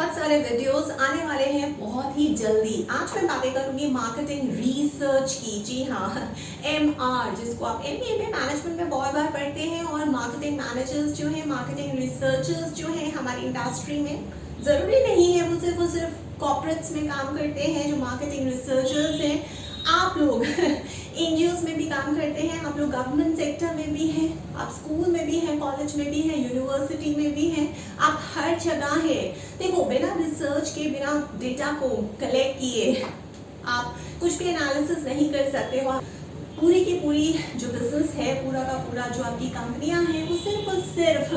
बहुत सारे वीडियोस आने वाले हैं बहुत ही जल्दी। आज मैं बातें करूंगी मार्केटिंग रिसर्च की। जी हाँ, MR जिसको आप MBA में मैनेजमेंट में बहुत बार पढ़ते हैं। और मार्केटिंग मैनेजर्स जो हैं, मार्केटिंग रिसर्चर्स जो हैं हमारी इंडस्ट्री में, ज़रूरी नहीं है वो सिर्फ कॉर्पोरेट्स में काम करते हैं जो मार्केटिंग रिसर्चर्स हैं। आप लोग एनजीओज में भी काम करते हैं, आप लोग गवर्नमेंट सेक्टर में भी हैं, आप स्कूल में भी हैं, कॉलेज में भी हैं, यूनिवर्सिटी में भी हैं, आप हर जगह है। देखो, बिना रिसर्च के, बिना डेटा को कलेक्ट किए आप कुछ भी एनालिसिस नहीं कर सकते हो। पूरी की पूरी जो बिजनेस है, पूरा का पूरा जो आपकी कंपनियां हैं, वो सिर्फ और सिर्फ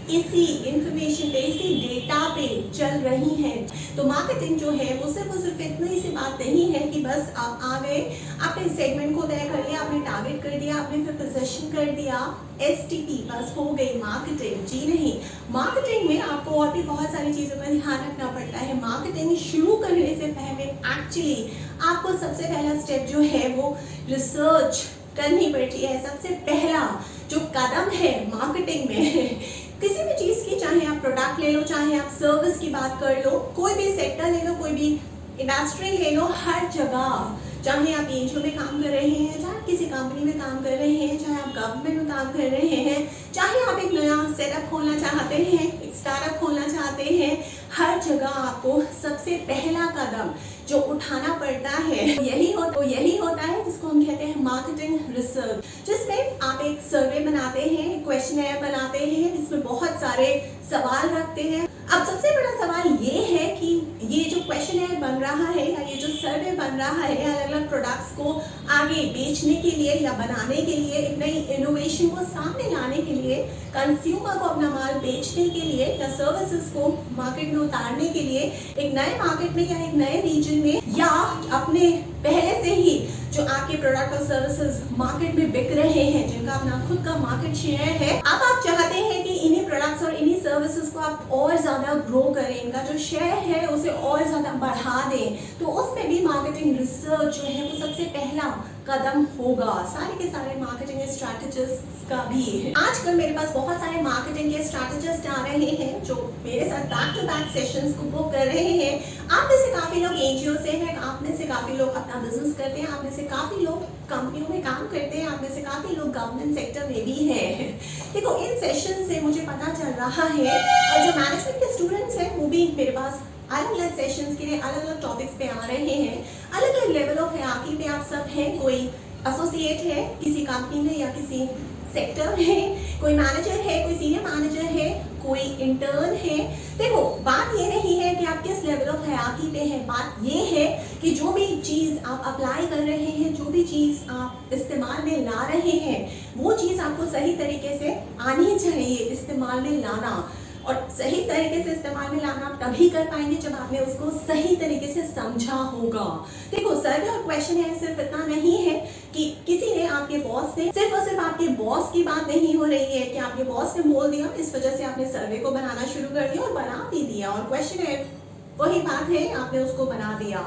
इसी इंफॉर्मेशन पे, इसी डेटा पे चल रही हैं। तो मार्केटिंग जो है वो सिर्फ और सिर्फ इतनी सी बात नहीं है कि बस आप आ गए, आपने सेगमेंट को तय कर लिया, आपने टारगेट कर दिया, आपने फिर पोजीशन कर दिया, STP बस हो गई मार्केटिंग। जी नहीं, मार्केटिंग में आपको और भी बहुत सारी चीज़ों का ध्यान रखना पड़ता है। मार्केटिंग शुरू करने से पहले एक्चुअली आपको सबसे पहला स्टेप जो है वो रिसर्च करनी पड़ती है। सबसे पहला जो कदम है मार्केटिंग में, किसी भी चीज़ की, चाहे आप प्रोडक्ट ले लो, चाहे आप सर्विस की बात कर लो, कोई भी सेक्टर ले लो, कोई भी इंडस्ट्री ले लो, हर जगह, चाहे आप एनजीओ में काम कर रहे हैं, चाहे किसी कंपनी में काम कर रहे हैं, चाहे आप गवर्नमेंट में काम कर रहे हैं, चाहे आप एक नया सेटअप खोलना चाहते हैं, एक स्टार्टअप खोलना चाहते हैं, हर जगह आपको सबसे पहला कदम जो उठाना पड़ता है यही होता है जिसको हम कहते हैं मार्केटिंग रिसर्च, जिसमें आप एक सर्वे बनाते हैं, एक क्वेश्चनर बनाते हैं, जिसमें बहुत सारे सवाल रखते हैं। अब सबसे बड़ा सवाल ये है कि ये जो क्वेश्चनर बन रहा है या ये जो सर्वे बन रहा है, अलग अलग प्रोडक्ट्स को आगे बेचने के लिए या बनाने के लिए, एक नई इनोवेशन को सामने लाने के लिए, कंज्यूमर को अपना माल बेचने के लिए या सर्विसेज को मार्केट में उतारने के लिए, एक नए मार्केट में या एक नए रीजन में, या अपने पहले से ही जो आपके प्रोडक्ट और सर्विसेज मार्केट में बिक रहे हैं, जिनका अपना खुद का मार्केट शेयर है, अब आप चाहते हैं कि इन्हीं प्रोडक्ट्स और इन्हीं सर्विसेज को आप और ज्यादा ग्रो करें, इनका जो शेयर है उसे और ज्यादा बढ़ा दें, तो उसमें भी मार्केटिंग रिसर्च जो है वो सबसे पहला कदम होगा। सारे के सारे मार्केटिंग स्ट्रैटेजिस्ट का भी है। आजकल मेरे पास बहुत सारे मार्केटिंग के स्ट्रैटेजिस्ट आ रहे हैं जो मेरे साथ बैक टू बैक सेशंस को बुक कर रहे हैं। आप में से काफी लोग एनजीओ से हैं, आप में से काफी लोग अपना बिजनेस करते हैं, आप में से काफी लोग कंपनियों में काम करते हैं, आप में से काफी लोग गवर्नमेंट सेक्टर में भी हैं। देखो, इन सेशन से मुझे पता चल रहा है, और जो मैनेजमेंट के स्टूडेंट्स हैं वो भी मेरे पास अलग अलग सेशंस के लिए अलग अलग टॉपिक्स पे आ रहे हैं। अलग अलग लेवल ऑफ हायरार्की पे आप सब हैं। कोई एसोसिएट है किसी कंपनी में या किसी सेक्टर में, कोई मैनेजर है, कोई सीनियर मैनेजर है, कोई इंटर्न है। देखो, बात ये नहीं है कि आप किस लेवल ऑफ हायरार्की पे हैं, बात ये है कि जो भी चीज़ आप अप्लाई कर रहे हैं, जो भी चीज़ आप इस्तेमाल में ला रहे हैं, वो चीज़ आपको सही तरीके से आनी चाहिए इस्तेमाल में लाना। और सही तरीके से इस्तेमाल में लाना आप तभी कर पाएंगे जब आपने उसको सही तरीके से समझा होगा। देखो, सर्वे और क्वेश्चन है सिर्फ इतना नहीं है कि किसी ने आपके बॉस से, सिर्फ और सिर्फ आपके बॉस की बात नहीं हो रही है कि आपके बॉस ने बोल दिया, इस वजह से आपने सर्वे को बनाना शुरू कर दिया और बना भी दिया। और क्वेश्चन है वही बात है, आपने उसको बना दिया,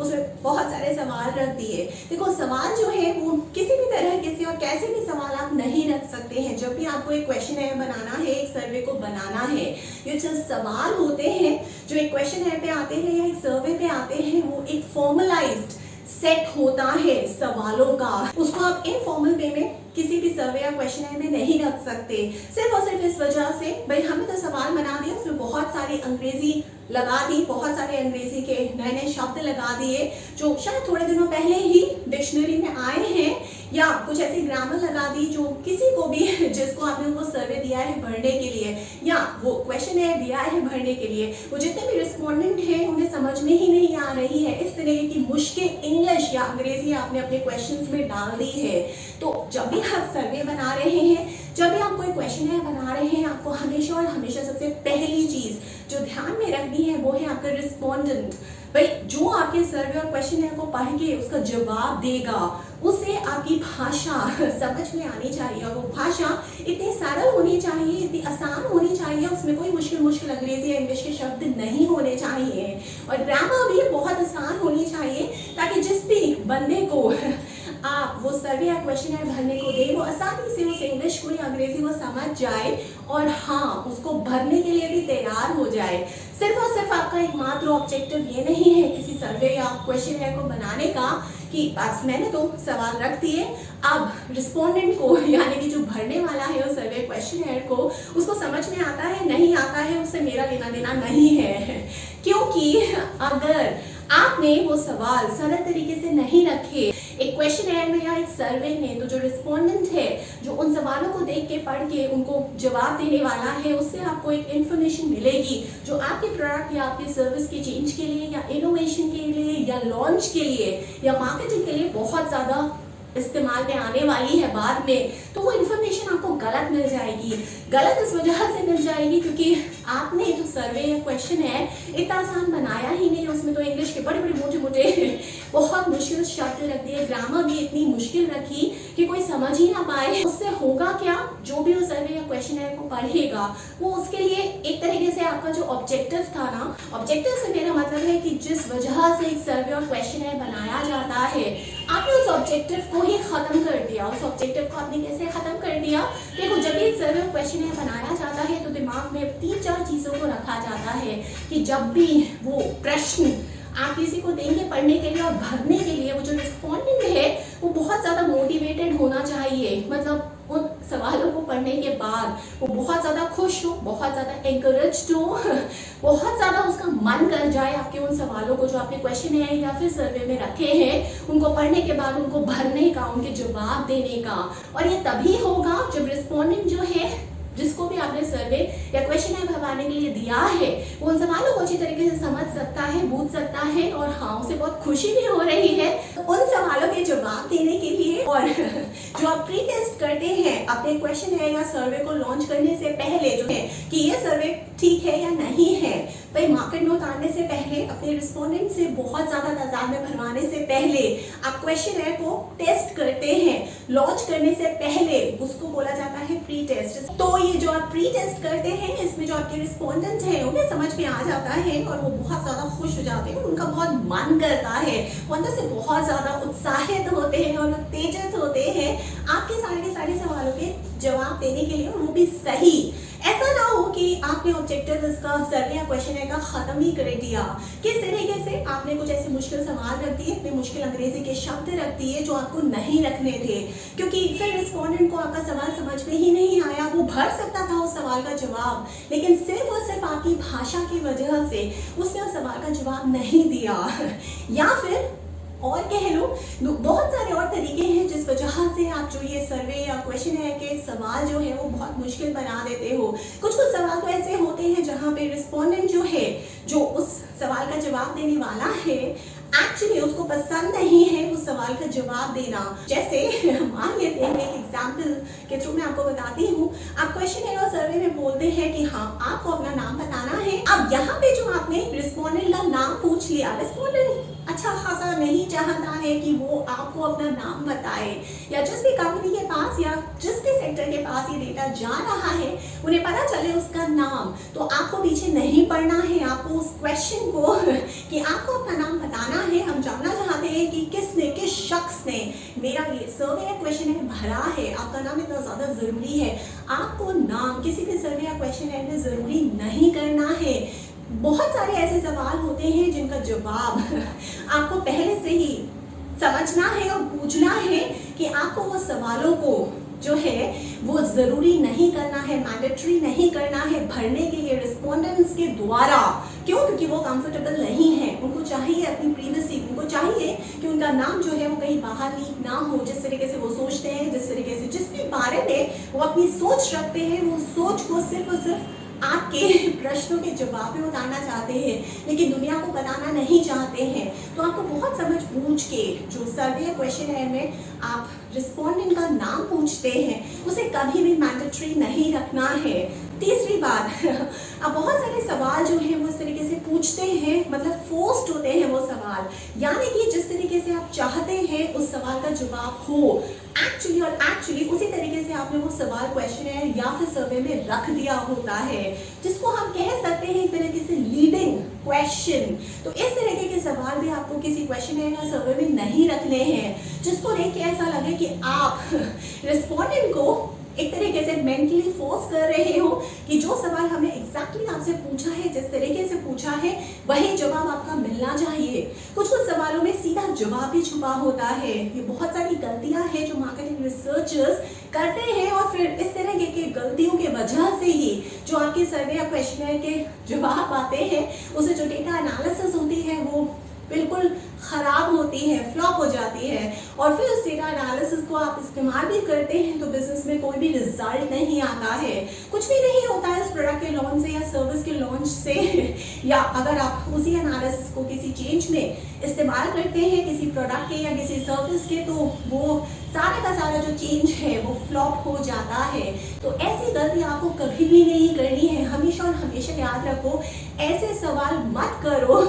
उसमें बहुत सारे सवाल रख दिए। देखो, सवाल जो है वो किसी भी तरह के से और कैसे भी सवाल आप नहीं रख सकते हैं। जब भी आपको एक क्वेश्चन बनाना है, एक सर्वे को बनाना है, ये जो सवाल होते हैं जो एक क्वेश्चन पे आते हैं या एक सर्वे पे आते हैं, वो एक फॉर्मलाइज्ड सेट होता है सवालों का। उसको आप इनफॉर्मल वे में किसी भी सर्वे या क्वेश्चन में नहीं रख सकते, सिर्फ और सिर्फ इस वजह से भाई हमने तो सवाल बना दिया, उसमें बहुत सारी अंग्रेजी लगा दी, बहुत सारे अंग्रेजी के नए नए शब्द लगा दिए जो शायद थोड़े दिनों पहले ही डिक्शनरी में आए हैं, या कुछ ऐसी ग्रामर लगा दी जो किसी को भी, जिसको आपने वो सर्वे दिया है भरने के लिए या वो क्वेश्चन दिया है भरने के लिए, वो जितने भी रिस्पोंडेंट हैं उन्हें समझ में ही नहीं आ रही है। इस तरह की मुश्किल इंग्लिश या अंग्रेजी आपने अपने क्वेश्चंस में डाल दी है। तो जब भी आप सर्वे बना रहे हैं, जब भी आप कोई क्वेश्चन बना रहे हैं, आपको हमेशा और हमेशा सबसे पहली चीज जो ध्यान में रखनी है वो है आपका रिस्पोंडेंट। भाई, जो आपके सर्वे और क्वेश्चन को पढ़ के उसका जवाब देगा, उसे आपकी भाषा समझ में आनी चाहिए, और वो भाषा इतनी सरल होनी चाहिए, इतनी आसान होनी चाहिए, उसमें कोई मुश्किल अंग्रेजी या इंग्लिश के शब्द नहीं होने चाहिए, और ग्रामर भी बहुत आसान होनी चाहिए, ताकि जिस भी बंदे को आप वो सर्वे या क्वेश्चन भरने को दे, वो आसानी से उस इंग्लिश को या अंग्रेजी को समझ जाए और हाँ, उसको भरने के लिए भी तैयार हो जाए। सिर्फ और सिर्फ आपका एकमात्र ऑब्जेक्टिव ये नहीं है किसी सर्वे या क्वेश्चन को बनाने का कि बस मैंने तो सवाल रख दिए, अब रिस्पोंडेंट को यानी कि जो भरने वाला है उस सर्वे क्वेश्चन को उसको समझ में आता है नहीं आता है, उससे मेरा लेना देना नहीं है। क्योंकि अगर आपने वो सवाल सरल तरीके से नहीं रखे एक क्वेश्चन में या एक सर्वे में, तो जो रिस्पोंडेंट है जो उन सवालों को देख के पढ़ के उनको जवाब देने वाला है, उससे आपको एक इन्फॉर्मेशन मिलेगी जो आपके प्रोडक्ट या आपके सर्विस के चेंज के लिए या इनोवेशन के लिए या लॉन्च के लिए या मार्केटिंग के लिए बहुत ज़्यादा इस्तेमाल में आने वाली है बाद में। तो वो इन्फॉर्मेशन आपको गलत मिल जाएगी। गलत इस वजह से मिल जाएगी क्योंकि आपने जो सर्वे या क्वेश्चन है इतना आसान बनाया ही नहीं, उसमें तो इंग्लिश के बड़े बड़े मोटे मोटे बहुत मुश्किल शब्द रख दिए, ग्रामर भी इतनी मुश्किल रखी कि कोई समझ ही ना पाए। उससे होगा क्या, जो भी वो सर्वे या क्वेश्चन को पढ़ेगा वो उसके लिए एक तरीके से आपका जो ऑब्जेक्टिव था ना, ऑब्जेक्टिव से मेरा मतलब है कि जिस वजह से एक सर्वे और क्वेश्चन बनाया जाता है आपने उस ऑब्जेक्टिव को ही खत्म कर दिया। उस ऑब्जेक्टिव को आपने कैसे खत्म कर दिया? देखो, जब भी सर्वे क्वेश्चन बनाया जाता है तो दिमाग में 3-4 चीजों को रखा जाता है कि जब भी वो प्रश्न आप किसी को देंगे पढ़ने के लिए और भरने के लिए, वो जो रिस्पोंडेंट है वो बहुत ज़्यादा मोटिवेटेड होना चाहिए। मतलब उन सवालों को पढ़ने के बाद वो बहुत ज़्यादा खुश हो, बहुत ज़्यादा एनकरेज्ड हो, बहुत ज़्यादा उसका मन कर जाए आपके उन सवालों को जो आपने क्वेश्चन है या फिर सर्वे में रखे हैं उनको पढ़ने के बाद उनको भरने का, उनके जवाब देने का। और ये तभी होगा जब रिस्पोंडेंट जो है जिसको भी आपने सर्वे या क्वेश्चन भरवाने के लिए दिया है वो उन सवालों को अच्छी तरीके से समझ सकता है, बूझ सकता है और हाँ उसे बहुत खुशी भी हो रही है उन सवालों के जवाब देने के लिए। और जो आप प्री टेस्ट करते हैं अपने क्वेश्चन है या सर्वे को लॉन्च करने से पहले जो है कि ये सर्वे ठीक है या नहीं है, भाई मार्केट में उतारने से पहले अपने रिस्पोंडेंट से बहुत ज़्यादा तादाद में भरवाने से पहले आप क्वेश्चन को टेस्ट करते हैं। लॉन्च करने से पहले उसको बोला जाता है प्री टेस्ट। तो ये जो आप प्री टेस्ट करते हैं इसमें जो आपके रिस्पोंडेंट हैं उन्हें समझ में आ जाता है और वो बहुत ज़्यादा खुश हो जाते हैं, उनका बहुत मन करता है, वो अंदर से बहुत ज़्यादा उत्साहित होते हैं और उत्तेजित होते हैं आपके सारे सवालों के जवाब देने के लिए, और वो भी सही। ऐसा ना हो कि आपने ऑब्जेक्टिव इसका सर्वे या क्वेश्चन का खत्म ही कर दिया। किस तरीके से आपने कुछ ऐसे मुश्किल सवाल रख दिए, इतने मुश्किल अंग्रेजी के शब्द रख दिए जो आपको नहीं रखने थे, क्योंकि फिर रिस्पोंडेंट को आपका सवाल समझ में ही नहीं आया। वो भर सकता था उस सवाल का जवाब, लेकिन सिर्फ और सिर्फ आपकी भाषा की वजह से उसने उस सवाल का जवाब नहीं दिया। या फिर और कह लो बहुत सारे और तरीके हैं जिस वजह से आप जो ये सर्वे या क्वेश्चन के सवाल जो है वो बहुत मुश्किल बना देते हो। कुछ सवाल तो ऐसे होते हैं जहाँ पे रिस्पोंडेंट जो है जो उस सवाल का जवाब देने वाला है एक्चुअली उसको पसंद नहीं है उस सवाल का जवाब देना। जैसे मान लेते हैं, एक एग्जाम्पल के थ्रू मैं आपको बताती हूँ। आप क्वेश्चन और सर्वे में बोलते हैं कि हाँ आपको अपना नाम बताना है। अब यहाँ पे जो आपने रिस्पोंडेंट का नाम पूछ लिया, रिस्पोंडेंट अच्छा खासा नहीं चाहता है कि वो आपको अपना नाम बताए, या जिस भी कंपनी के पास या जिस भी सेक्टर के पास ये डेटा जा रहा है उन्हें पता चले उसका नाम, तो आपको पीछे नहीं पड़ना है। आपको उस क्वेश्चन को कि आपको अपना नाम बताना है, हम जानना चाहते हैं कि किसने, किस शख्स ने मेरा ये सर्वे या क्वेश्चन भरा है, आपका नाम इतना ज़्यादा ज़रूरी है। आपको नाम किसी भी सर्वे या क्वेश्चन में ज़रूरी नहीं करना है। बहुत सारे ऐसे सवाल होते हैं जिनका जवाब आपको पहले से ही समझना है और पूछना है कि आपको वो सवालों को जो है वो ज़रूरी नहीं करना है, मैंडेटरी नहीं करना है भरने के लिए रिस्पोंडेंट्स के द्वारा। क्यों? क्योंकि वो कंफर्टेबल नहीं है, उनको चाहिए अपनी प्रीवेसी, उनको चाहिए कि उनका नाम जो है वो कहीं बाहर लीक ना हो। जिस तरीके से वो सोचते हैं, जिस तरीके से जिस भी बारे में वो अपनी सोच रखते हैं, वो सोच को सिर्फ और सिर्फ आपके प्रश्नों के जवाब में उतारना चाहते हैं, लेकिन दुनिया को बताना नहीं चाहते हैं। तो आपको बहुत समझ बूझ के जो सर्वे क्वेश्चन में आप रिस्पोंडेंट का नाम पूछते हैं उसे कभी भी मैंडेटरी नहीं रखना है। तीसरी बात, अब बहुत सारे सवाल जो हैं वो इस तरीके से पूछते हैं, मतलब फोर्स्ड होते हैं वो सवाल, यानी कि जिस तरीके से आप चाहते हैं उस सवाल का जवाब हो एक्चुअली उसी तरीके से आपने वो सवाल क्वेश्चन या फिर सर्वे में रख दिया होता है, जिसको हम कह सकते हैं एक तरीके से लीडिंग क्वेश्चन। तो इस तरीके के सवाल भी आपको किसी क्वेश्चन या सर्वे में नहीं रखने हैं, जिसको देख के ऐसा लगे कि आप रिस्पोंडेंट को एक तरीके से मेंटली फोर्स कर रहे हो कि जो सवाल हमने एग्जैक्टली आपसे पूछा है, जिस तरीके से पूछा है वही जवाब आपका मिलना चाहिए। कुछ कुछ सवालों में सीधा जवाब भी छुपा होता है। ये बहुत सारी गलतियां हैं जो मार्केटिंग रिसर्चर्स करते हैं और फिर इस तरह के गलतियों के वजह से ही जो आपके सर्वे या क्वेश्चनर के जवाब आते हैं, उसे जो डेटा एनालिसिस होती है वो बिल्कुल खराब होती है, फ्लॉप हो जाती है। और फिर उस डेटा एनालिसिस को आप इस्तेमाल भी करते हैं तो बिजनेस में कोई भी रिजल्ट नहीं आता है, कुछ भी नहीं होता है इस प्रोडक्ट के लॉन्च से या सर्विस के लॉन्च से। या अगर आप उसी एनालिसिस को किसी चेंज में इस्तेमाल करते हैं, किसी प्रोडक्ट के या किसी सर्विस के, तो वो सारा का सारा जो चेंज है वो फ्लॉप हो जाता है। तो ऐसी गलती आपको कभी भी नहीं करनी है। हमेशा और हमेशा याद रखो, ऐसे सवाल मत करो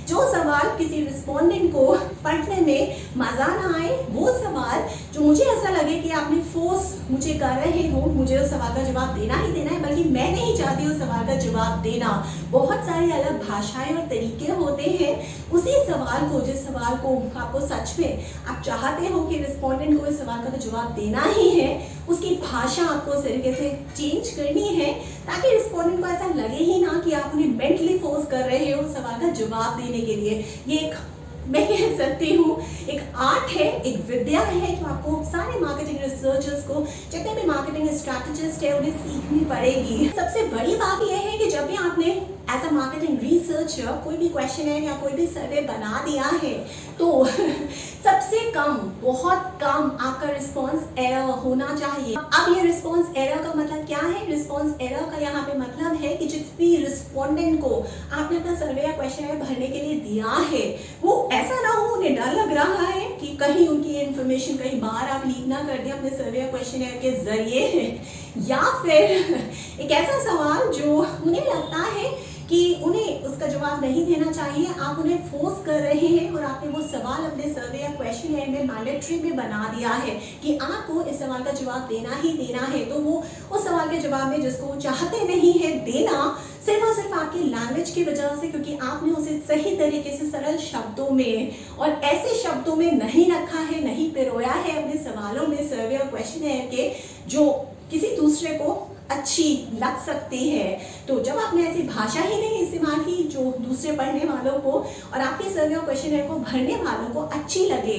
जो सवाल किसी रिस्पोंडेंट को पढ़ने में मजा ना आए। वो सवाल जो मुझे ऐसा लगे कि आपने फोर्स मुझे कर रहे हो, मुझे उस सवाल का जवाब देना ही देना है, बल्कि मैं नहीं चाहती उस सवाल का जवाब देना। बहुत सारी अलग भाषाएं और तरीके होते हैं उसी सवाल को, जिस सवाल को आपको सच में आप चाहते हो कि रिस्पोंडेंट को इस सवाल का तो जवाब देना ही है, उसकी भाषा आपको इस तरीके से चेंज करनी है ताकि रिस्पोंडेंट को ऐसा लगे ही ना कि आप उन्हें मेंटली फोर्स कर रहे हो सवाल का जवाब देने के लिए। ये एक, मैं कह सकती हूँ, एक आर्ट है, एक विद्या है जो आपको सारे मार्केटिंग रिसर्चर्स को, जितने भी मार्केटिंग स्ट्रैटेजिस्ट है, उन्हें सीखनी पड़ेगी। सबसे बड़ी बात यह है कि जब भी आपने एज अ मार्केटिंग रिसर्चर कोई भी क्वेश्चन है या कोई भी सर्वे बना दिया है तो सबसे कम, बहुत कम आपका रिस्पॉन्स एरर होना चाहिए। अब ये रिस्पॉन्स एरर का मतलब क्या है? रिस्पॉन्स एरर का यहाँ पे मतलब है कि जिस भी रिस्पोंडेंट को आपने अपना सर्वे या क्वेश्चन भरने के लिए दिया है, वो ऐसा ना हो उन्हें डर लग रहा है कि कहीं उनकी इन्फॉर्मेशन कहीं बाहर आप लीक ना कर दें अपने सर्वे या क्वेश्चन के जरिए, या फिर एक ऐसा सवाल जो उन्हें लगता है कि उन्हें उसका जवाब नहीं देना चाहिए, आप उन्हें फोर्स कर रहे हैं और आपने वो सवाल अपने सर्वे या क्वेश्चन में मैंडेटरी में बना दिया है कि आपको इस सवाल का जवाब देना ही देना है। तो वो उस सवाल के जवाब में जिसको वो चाहते नहीं है देना, सिर्फ और सिर्फ आपकी लैंग्वेज की वजह से, क्योंकि आपने उसे सही तरीके से सरल शब्दों में और ऐसे शब्दों में नहीं रखा है, नहीं पिरोया है अपने सवालों में सर्वे और क्वेश्चन के, जो किसी दूसरे को अच्छी लग सकती है। तो जब आपने ऐसी भाषा ही नहीं इस्तेमाल की जो दूसरे पढ़ने वालों को और आपके सर्वे और क्वेश्चन को भरने वालों को अच्छी लगे,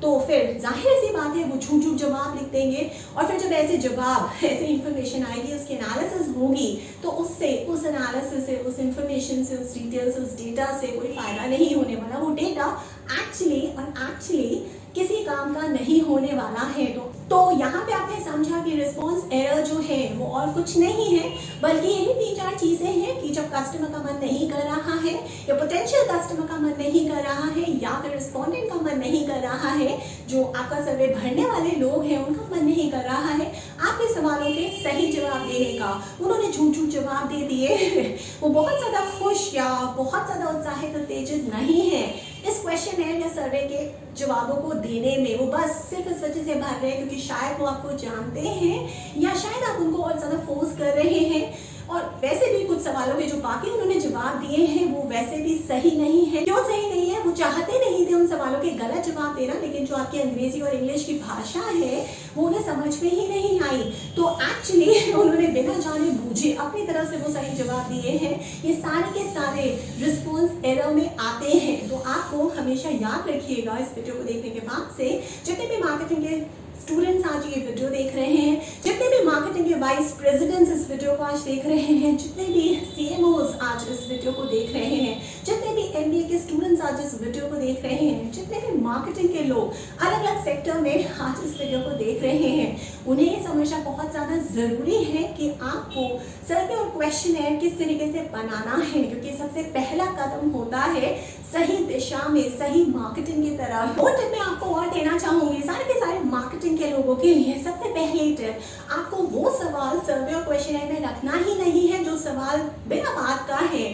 तो फिर जाहिर सी बात है वो झूठ झूठ जवाब लिख देंगे। और फिर जब ऐसे जवाब, ऐसी इंफॉर्मेशन आएगी, उसकी एनालिसिस होगी, तो उससे, उस एनालिसिस से, उस इंफॉर्मेशन से, उस डिटेल से, उस डेटा से कोई फायदा नहीं होने वाला। वो डेटा एक्चुअली किसी काम का नहीं होने वाला है। तो यहाँ पे आपने समझा कि रिस्पॉन्स एरर जो है वो और कुछ नहीं है, बल्कि यही 3-4 चीजें हैं कि जब कस्टमर का मन नहीं कर रहा है, या पोटेंशियल कस्टमर का मन नहीं कर रहा है, या फिर रिस्पोंडेंट का मन नहीं कर रहा है, जो आपका सर्वे भरने वाले लोग हैं उनका मन नहीं कर रहा है आपके सवालों के सही जवाब देने का। उन्होंने झूठ झूठ जवाब दे दिए, वो बहुत ज्यादा खुश या बहुत ज्यादा उत्साहित उत्तेजित नहीं है इस क्वेश्चन या सर्वे के जवाबों को देने में। वो बस सिर्फ इस वजह से भर रहे हैं क्योंकि शायद वो आपको जानते हैं, या शायद आप उनको और ज़्यादा फोर्स कर रहे हैं। और वैसे भी कुछ सवालों के जो बाकी उन्होंने जवाब दिए हैं वो वैसे भी सही नहीं है। क्यों सही नहीं है? वो चाहते नहीं थे उन सवालों के गलत जवाब देना, लेकिन जो आपकी अंग्रेजी और इंग्लिश की भाषा है वो उन्हें समझ में ही नहीं आई। तो एक्चुअली उन्होंने बिना जाने बूझे अपनी तरफ से वो सही जवाब दिए हैं। ये सारे के सारे रिस्पॉन्स एरर में आते हैं। तो आपको हमेशा याद रखिएगा इस वीडियो को देखने के बाद से, जितने भी मार्केटिंग के स्टूडेंट्स आज ये वीडियो देख रहे हैं, जितने भी मार्केटिंग के वाइस प्रेसिडेंट्स इस वीडियो को आज देख रहे हैं, जितने भी सीएमओज आज इस वीडियो को देख रहे हैं, जितने भी एमबीए के स्टूडेंट्स आज इस वीडियो को देख रहे हैं, जितने भी मार्केटिंग के लोग अलग अलग सेक्टर में आज इस वीडियो को देख रहे हैं, उन्हें ये समझना बहुत ज़्यादा ज़रूरी है कि आपको सर्वे और क्वेश्चन किस तरीके से बनाना है, क्योंकि सबसे पहला कदम होता है सही दिशा में, सही मार्केटिंग की तरफ। और टिप मैं आपको और देना चाहूँगी सारे के सारे मार्केटिंग के लोगों के लिए। सबसे पहली टिप, आपको वो सवाल सर्वे और क्वेश्चन में रखना ही नहीं है जो सवाल बिना बात का है।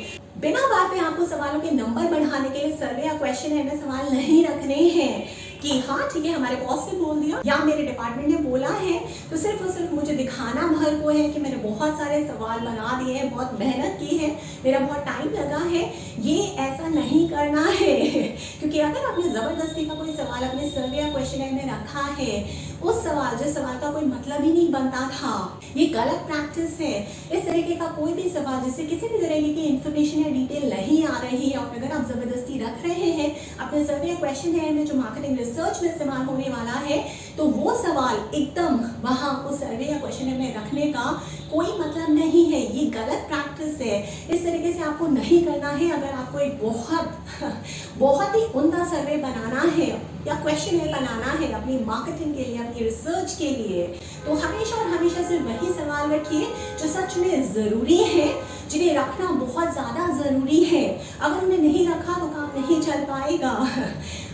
बिना बात में आपको सवालों के नंबर बढ़ाने के लिए सर्वे या क्वेश्चन में सवाल नहीं रखने हैं। कि हाँ ठीक है, हमारे बॉस ने बोल दिया या मेरे डिपार्टमेंट ने बोला है, तो सिर्फ और सिर्फ मुझे दिखाना भर को है कि मैंने बहुत सारे सवाल बना दिए हैं, बहुत मेहनत की है, मेरा बहुत टाइम लगा है। ये ऐसा नहीं करना है क्योंकि अगर आपने ज़बरदस्ती का कोई सवाल अपने सर्वे या क्वेश्चन में रखा है, उस सवाल जिस सवाल का कोई मतलब ही नहीं बनता था, ये गलत प्रैक्टिस है। इस तरीके का कोई भी सवाल जिससे किसी भी तरीके की इंफॉर्मेशन या डिटेल नहीं आ रही है और अगर आप ज़बरदस्ती रख रहे हैं अपने सर्वे या क्वेश्चन में जो मार्केटिंग रिसर्च में इस्तेमाल होने वाला है, तो वो सवाल एकदम वहाँ उस सर्वे या क्वेश्चन में रखने का कोई मतलब नहीं है। ये गलत प्रैक्टिस है। इस तरीके से आपको नहीं करना है। अगर आपको एक बहुत ही उम्दा सर्वे बनाना है या क्वेश्चन बनाना है अपनी मार्केटिंग के लिए, अपनी रिसर्च के लिए, तो हमेशा और हमेशा सिर्फ वही सवाल रखिए जो सच में ज़रूरी है, जिन्हें रखना बहुत ज़्यादा ज़रूरी है। अगर उन्हें नहीं रखा तो काम नहीं चल पाएगा।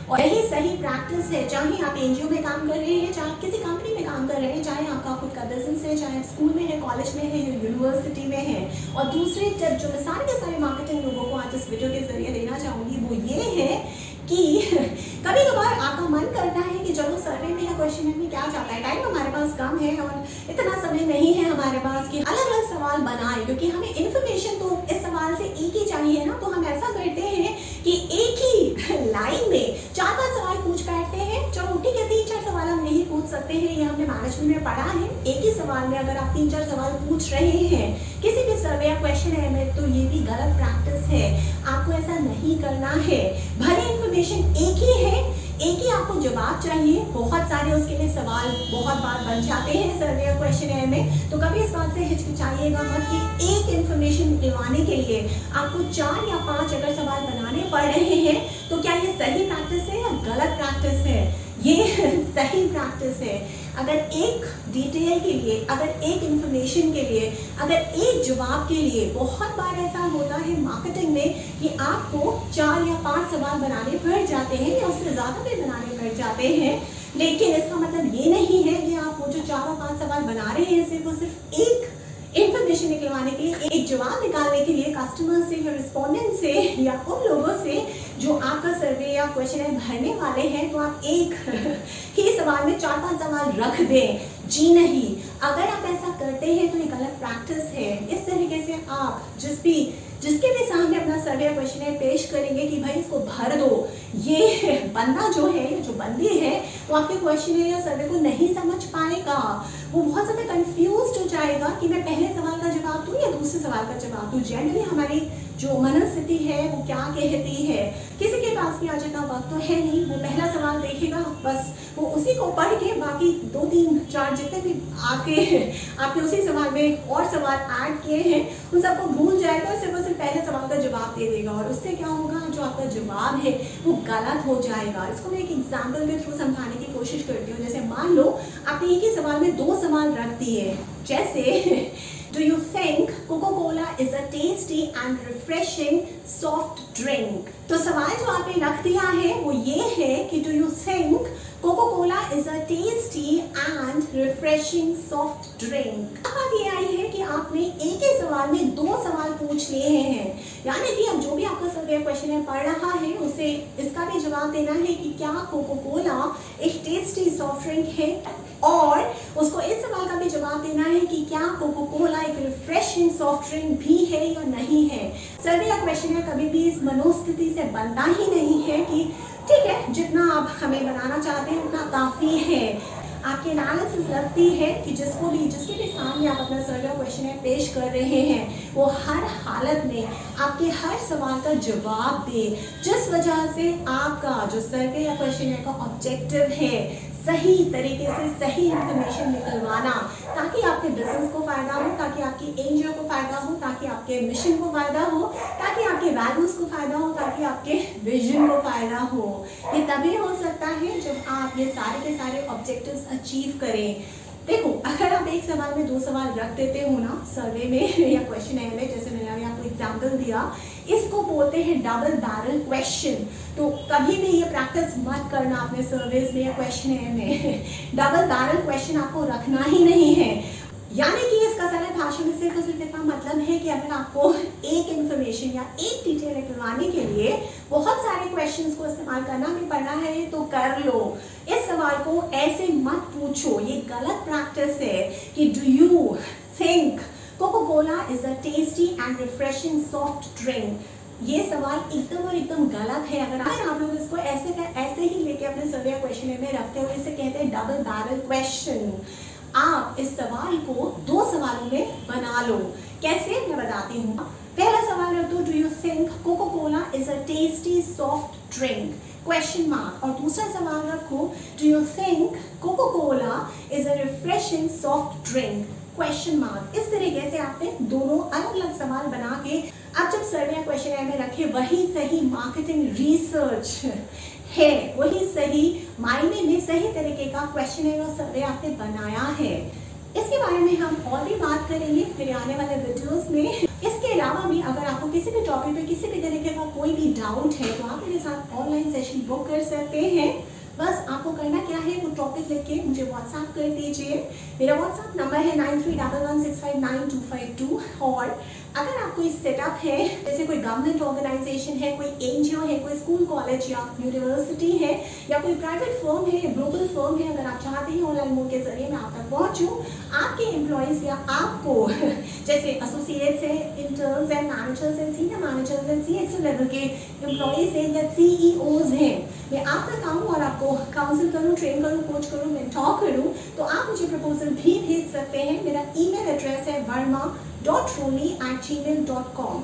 और यही सही प्रैक्टिस है, चाहे आप एनजीओ में काम कर रहे हैं, चाहे आप किसी कंपनी में काम कर रहे हैं, चाहे आपका खुद का बिजनेस है, चाहे स्कूल में है, कॉलेज में है, यूनिवर्सिटी में है। और दूसरी टिप जो मैं सारे के सारे मार्केटिंग लोगों को आज इस वीडियो के जरिए देना चाहूँगी वो ये है कि कभी कभार आपका मन करता है कि चलो सर्वे में या क्वेश्चन में क्या चाहता है, टाइम हमारे पास कम है और इतना समय नहीं है हमारे पास कि अलग अलग सवाल बनाएं, क्योंकि हमें इन्फॉर्मेशन तो इस सवाल से एक ही चाहिए ना। तो हम ऐसा करते हैं कि एक ही लाइन में 4-5 सवाल पूछ बैठते हैं। चलो ठीक है, 3-4 सवाल हम नहीं पूछ सकते हैं, ये हमने मैनेजमेंट में पढ़ा है। एक ही सवाल में अगर आप 3-4 सवाल पूछ रहे हैं किसी भी सर्वे या क्वेश्चन में, तो ये भी गलत प्रैक्टिस है। आपको ऐसा नहीं करना है। भले इन्फॉर्मेशन एक ही है, एक ही आपको जवाब चाहिए, बहुत सारे उसके लिए सवाल बहुत बार बन जाते हैं सर्वे या क्वेश्चन में, तो कभी इस बात से हिचकिचाइएगा मत कि एक इन्फॉर्मेशन निकलवाने के लिए आपको 4 या 5 अगर सवाल बनाने पड़ रहे हैं, तो क्या ये सही प्रैक्टिस है या गलत प्रैक्टिस है? ये सही प्रैक्टिस है। अगर एक डिटेल के लिए, अगर एक इन्फॉर्मेशन के लिए, अगर एक जवाब के लिए, बहुत बार ऐसा होता है मार्केटिंग में कि आपको 4 या 5 सवाल बनाने पड़ जाते हैं या उससे ज़्यादा भी बनाने पड़ जाते हैं, लेकिन इसका मतलब ये नहीं है कि आप वो जो 4 और 5 सवाल बना रहे हैं सिर्फ एक इन्फॉर्मेशन निकलवाने के लिए, एक जवाब निकालने के लिए कस्टमर से या रिस्पोंडेंट से या उन लोगों से जो आपका सर्वे या क्वेश्चन भरने वाले हैं, तो आप एक ही सवाल में 4-5 सवाल रख दें। जी नहीं, अगर आप ऐसा करते हैं तो ये गलत प्रैक्टिस है। इस तरीके से आप जिसके भी सामने अपना सर्वे या क्वेश्चन पेश करेंगे कि भाई इसको भर दो, ये बंदा जो है, जो बंदी है, वो आपके क्वेश्चन या सर्वे को नहीं समझ पाएगा। वो बहुत ज़्यादा कंफ्यूज हो जाएगा कि मैं पहले सवाल का जवाब दूँ या दूसरे सवाल का जवाब दूँ। जनरली हमारी जो मनस्थिति है वो क्या कहती है, किसी के पास भी आज इतना वक्त तो है नहीं, वो पहला सवाल देखेगा, बस वो उसी को पढ़ के बाकी 2-3-4 जितने भी आपने उसी सवाल में और सवाल ऐड किए हैं उन सबको भूल जाएगा और सिर्फ पहले सवाल का जवाब दे देगा। और उससे क्या होगा, जो आपका जवाब है वो गलत हो जाएगा। इसको मैं एक एग्जाम्पल के थ्रू समझाने की कोशिश करती हूँ। जैसे मान लो आपने एक ही सवाल में 2 सवाल रख दिए, जैसे Do you think Coca-Cola is a tasty and refreshing soft drink? तो सवाल जो आपने रख दिया है वो ये है कि Do you think Coca-Cola is a tasty and refreshing soft drink? अब बात ये आई है कि आपने एक ही सवाल में 2 सवाल पूछ लिए हैं, यानी कि अब जो भी आपका सर्वे क्वेश्चन पढ़ रहा है उसे इसका भी जवाब देना है कि क्या कोका-कोला एक टेस्टी सॉफ्ट ड्रिंक है, और उसको इस सवाल का भी जवाब देना है कि क्या कोका-कोला एक रिफ्रेशिंग सॉफ्ट ड्रिंक भी है या नहीं है। सर्वे या क्वेश्चन कभी भी इस मनोस्थिति से बनता ही नहीं है कि ठीक है, जितना आप हमें बनाना चाहते हैं उतना काफ़ी है। आपकी एनालिसिस लगती है कि जिसके भी सामने आप अपना सर्वे क्वेश्चन पेश कर रहे हैं वो हर हालत में आपके हर सवाल का जवाब दे, जिस वजह से आपका जो सर्वे या क्वेश्चन का ऑब्जेक्टिव है सही तरीके से सही इंफॉर्मेशन निकलवाना, ताकि आपके बिजनेस को फायदा हो, ताकि आपकी एनजीओ को फायदा हो, ताकि आपके मिशन को फायदा हो, ताकि आपके वैल्यूज को फायदा हो, ताकि आपके विजन को फायदा हो। ये तभी हो सकता है जब आप ये सारे के सारे ऑब्जेक्टिव्स अचीव करें। देखो, अगर आप एक सवाल में 2 सवाल रख देते हो ना सर्वे में या क्वेश्चन में, जैसे मैंने अभी आपको एग्जांपल दिया, इसको बोलते हैं डबल बैरल क्वेश्चन। तो कभी भी ये प्रैक्टिस मत करना अपने सर्वेज में या क्वेश्चन में। डबल बैरल क्वेश्चन आपको रखना ही नहीं है। यानी कि इसका सरल भाषा में सिर्फ और सिर्फ इतना मतलब है कि अगर आपको एक इंफॉर्मेशन या एक डिटेल निकलवाने के लिए बहुत सारे क्वेश्चंस को इस्तेमाल करना भी पड़ना है तो कर लो। इस सवाल को ऐसे मत पूछो, ये गलत प्रैक्टिस है कि do you think Coca Cola is a tasty and refreshing soft drink. ये सवाल एकदम और एकदम गलत है। अगर आप लोग इसको ऐसे ही लेके अपने सर्वे क्वेश्चन में रखते हो, इसे कहते हैं डबल बैरल क्वेश्चन। आप इस सवाल को दो सवालों में बना लो। कैसे, मैं बताती हूँ। पहला सवाल रख दो, do you think Coca Cola is a tasty soft drink, question mark. और दूसरा सवाल रखो, do you think Coca Cola is a refreshing soft drink, question mark. इस तरीके से आपने दोनों अलग अलग सवाल बना के अब जब सर्वे क्वेश्चन में रखे, वही सही मार्केटिंग रिसर्च है, वही सही मायने में सही तरीके का क्वेश्चन और सर्वे आपने बनाया है। इसके बारे में हम और भी बात करेंगे मेरे आने वाले वीडियोस में। इसके अलावा भी अगर आपको किसी भी टॉपिक पे किसी भी तरीके का कोई भी डाउट है तो आप मेरे साथ ऑनलाइन सेशन बुक कर सकते हैं। बस आपको करना क्या है, वो टॉपिक लिख के मुझे व्हाट्सएप कर दीजिए। मेरा व्हाट्सएप नंबर है 9311659252। और अगर आप कोई सेटअप है, जैसे कोई गवर्नमेंट ऑर्गेनाइजेशन है, कोई एनजीओ है, कोई स्कूल कॉलेज या यूनिवर्सिटी है, या कोई प्राइवेट फर्म है, ग्लोबल फर्म है, अगर आप चाहते हैं ऑनलाइन मोड के जरिए मैं आप तक पहुंचूं, आपके एम्प्लॉयज या आपको जैसे एसोसिएट्स है, interns and managers and senior managers and CXO level के एम्प्लॉयज हैं या सीईओज हैं, मैं आप तक आऊँ और आपको काउंसिल करूँ, ट्रेन करूँ, कोच करूँ, मेंटोर करूँ, तो आप मुझे प्रपोजल भी भेज सकते हैं। मेरा ईमेल एड्रेस है verma.roli@gmail.com।